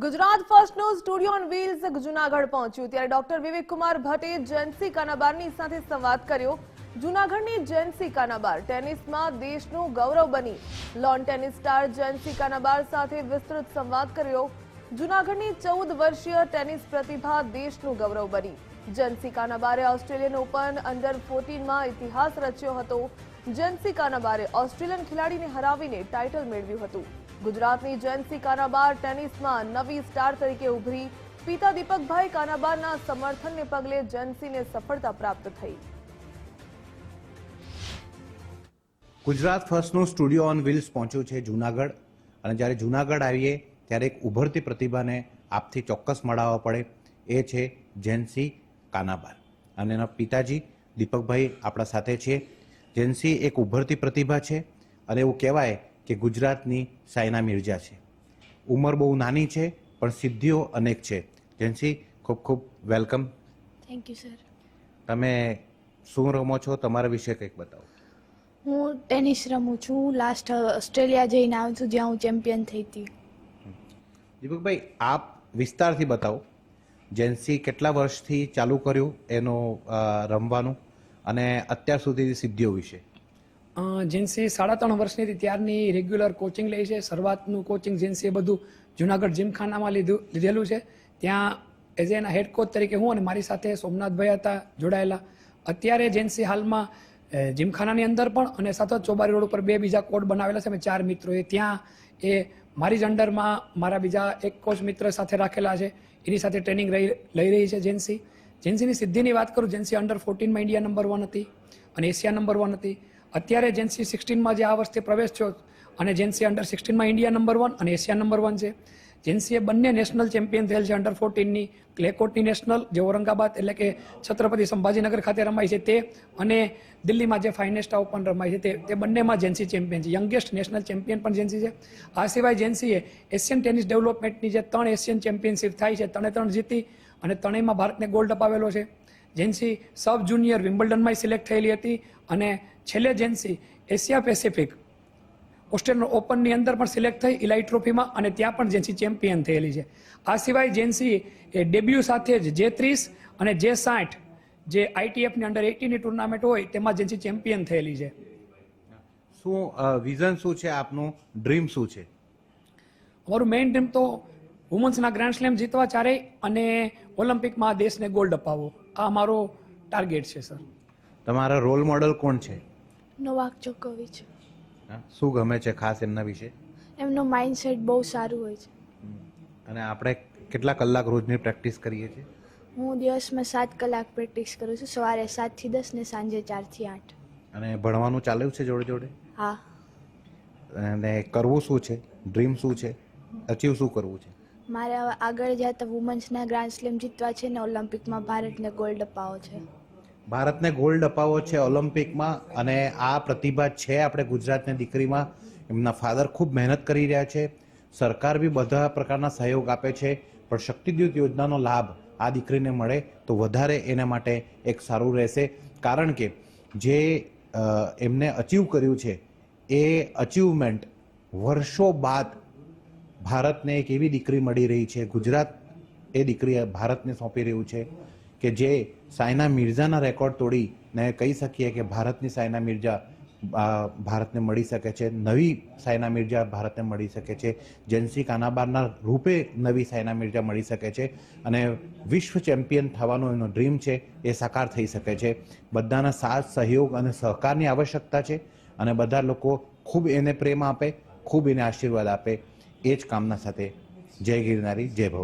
ગુજરાત ફર્સ્ટનું studio on wheels Junagadh પહોંચ્યું ત્યારે ડોક્ટર વિવેક કુમાર ભટ્ટે જેન્સી કાનાબારની સાથે સંવાદ કર્યો। જૂનાગઢની જેન્સી કાનાબાર ટેનિસમાં દેશનું ગૌરવ બની। Lawn tennis star Gen Z Kanabar સાથે વિસ્તૃત સંવાદ કર્યો। જૂનાગઢની 14 વર્ષીય ટેનિસ પ્રતિભા દેશનું ગૌરવ બની। જેન્સી કાનાબારે ઓસ્ટ્રેલિયન ઓપન અંડર 14માં ઇતિહાસ રચ્યો હતો। જેન્સી કાનાબારે ઓસ્ટ્રેલિયન ખેલાડીને હરાવીને ટાઇટલ મેળવ્યું હતું। ગુજરાતની જેન્સી કાનાબાર ટેનિસમાં નવી સ્ટાર તરીકે ઉભરી। પિતા દીપકભાઈ કાનાબારના સમર્થનને પગલે જેન્સીને સફળતા પ્રાપ્ત થઈ। ગુજરાત ફર્સ્ટનું સ્ટુડિયો ઓન વ્હીલ્સ પહોંચ્યું છે જૂનાગઢ, અને જ્યારે જૂનાગઢ આવીએ ત્યારે એક ઉભરતી પ્રતિભાને આપથી ચોક્કસ મળાવવા પડે, એ છે જેન્સી કાનાબાર અને એના પિતાજી દીપકભાઈ આપણા સાથે છે। જેન્સી એક ઉભરતી પ્રતિભા છે અને એવું કહેવાય કે ગુજરાતની સાયના મિર્ઝા છે। ઉંમર બહુ નાની છે પણ સિદ્ધિઓ અનેક છે। જેન્સી, ખૂબ ખૂબ વેલકમ। Thank you sir. તમે શું રમો છો, તમારા વિશે કંઈક બતાવો। હું ટેનિસ રમું છું। લાસ્ટ ઓસ્ટ્રેલિયા જઈને આવ્યું છું જ્યાં હું ચેમ્પિયન થઈ હતી। દીપકભાઈ, આપ વિસ્તારથી બતાવો, જેન્સી કેટલા વર્ષથી ચાલુ કર્યું એનું રમવાનું અને અત્યાર સુધીની સિદ્ધિઓ વિશે। જેન્સી 3.5 વર્ષની હતી ત્યારની રેગ્યુલર કોચિંગ લે છે। શરૂઆતનું કોચિંગ જેન્સીએ બધું જુનાગઢ જીમખાનામાં લીધેલું છે। ત્યાં એઝ એના હેડ કોચ તરીકે હું અને મારી સાથે સોમનાથભાઈ હતા જોડાયેલા। અત્યારે જેન્સી હાલમાં જીમખાનાની અંદર પણ અને સાથે ચોબારી રોડ ઉપર 2 બીજા કોર્ટ બનાવેલા છે। અમે 4 મિત્રોએ ત્યાં એ મારી જ અંડરમાં મારા બીજા એક કોચ મિત્ર સાથે રાખેલા છે, એની સાથે ટ્રેનિંગ લઈ રહી છે જેન્સી। જેન્સીની સિદ્ધિની વાત કરું, જેન્સી અંડર 14માં ઇન્ડિયા નંબર 1 હતી અને એશિયા નંબર 1 હતી। અત્યારે જેન્સી 16માં જે આ વર્ષે પ્રવેશ થયો અને જેન્સી અંડર 16માં ઇન્ડિયા નંબર 1 અને એશિયા નંબર 1 છે। જેન્સીએ બંને નેશનલ ચેમ્પિયન થયેલ છે। અંડર 14ની ક્લેકોર્ટની નેશનલ જે ઔરંગાબાદ એટલે કે છત્રપતિ સંભાજીનગર ખાતે રમાય છે તે, અને દિલ્હીમાં જે ફાઇનેસ્ટા ઓપન રમાય છે તે બંનેમાં જેન્સી ચેમ્પિયન છે। યંગેસ્ટ નેશનલ ચેમ્પિયન પણ જેન્સી છે। આ સિવાય જેન્સીએ એશિયન ટેનિસ ડેવલપમેન્ટની જે 3 એશિયન ચેમ્પિયનશિપ થાય છે 3 જીતી અને 3માં ભારતને ગોલ્ડ અપાવેલો છે। જેન્સી સબ જુનિયર વિમ્બલ્ડનમાં સિલેક્ટ થયેલી હતી અને છેલ્લે જેન્સી એશિયા પેસિફિક ઓસ્ટ્રેલિયન ઓપનની અંદર પણ સિલેક્ટ થઈ ઇલાઇટ ટ્રોફીમાં અને ત્યાં પણ જેન્સી ચેમ્પિયન થયેલી છે। આ સિવાય જેન્સી એ ડેબ્યુ સાથે જ J30 અને J60 જે ITFની અંડર 18ની ટુર્નામેન્ટ હોય તેમાં જેન્સી ચેમ્પિયન થયેલી છે। શું વિઝન શું છે આપનું, ડ્રીમ શું છે? અમારું મેઇન ડ્રીમ તો વુમન્સના ગ્રાન્ડ સ્લેમ જીતવા ચારેય અને ઓલિમ્પિકમાં દેશને ગોલ્ડ અપાવવો, આ અમારો ટાર્ગેટ છે સર। તમારા રોલ મોડલ કોણ છે? નોવાક જોકોવિચ। શું ગમે છે ખાસ એમના વિશે? એમનો માઇન્ડસેટ બહુ સારું હોય છે। અને આપણે કેટલા કલાક રોજની પ્રેક્ટિસ કરીએ છીએ? હું દિવસમાં 7 કલાક પ્રેક્ટિસ કરું છું, સવારે 7 થી 10 ને સાંજે 4 થી 8। અને ભણવાનું ચાલ્યું છે જોડે જોડે? હા। અને કરવું શું છે, ડ્રીમ શું છે, અચીવ શું કરવું છે? મારે હવે આગળ જતા વુમન્સના ગ્રાન્ડ સ્લેમ જીતવા છે ને ઓલિમ્પિકમાં ભારતને ગોલ્ડ અપાવવો છે। ભારતને ગોલ્ડ અપાવવો છે ઓલિમ્પિકમાં, અને આ પ્રતિભા છે આપણે ગુજરાતની દીકરીમાં। એમના ફાધર ખૂબ મહેનત કરી રહ્યા છે, સરકાર બી બધા પ્રકારના સહયોગ આપે છે, પણ શક્તિદૂત યોજનાનો લાભ આ દીકરીને મળે તો વધારે એના માટે એક સારું રહેશે। કારણ કે જે એમને અચીવ કર્યું છે એ અચીવમેન્ટ વર્ષો બાદ ભારતને એક એવી દીકરી મળી રહી છે, ગુજરાત એ દીકરી ભારતને સોંપી રહ્યું છે કે જે સાયના મિર્ઝાના રેકોર્ડ તોડીને કહી શકીએ કે ભારતની સાયના મિર્ઝા ભારતને મળી શકે છે, નવી સાયના મિર્ઝા ભારતને મળી શકે છે। જેન્સી કાનાબારના રૂપે નવી સાયના મિર્ઝા મળી શકે છે અને વિશ્વ ચેમ્પિયન થવાનો એનો ડ્રીમ છે એ સાકાર થઈ શકે છે। બધાના સાથ સહયોગ અને સહકારની આવશ્યકતા છે અને બધા લોકો ખૂબ એને પ્રેમ આપે, ખૂબ એને આશીર્વાદ આપે, એ જ કામના સાથે જય ગિરનારી, જય ભવ।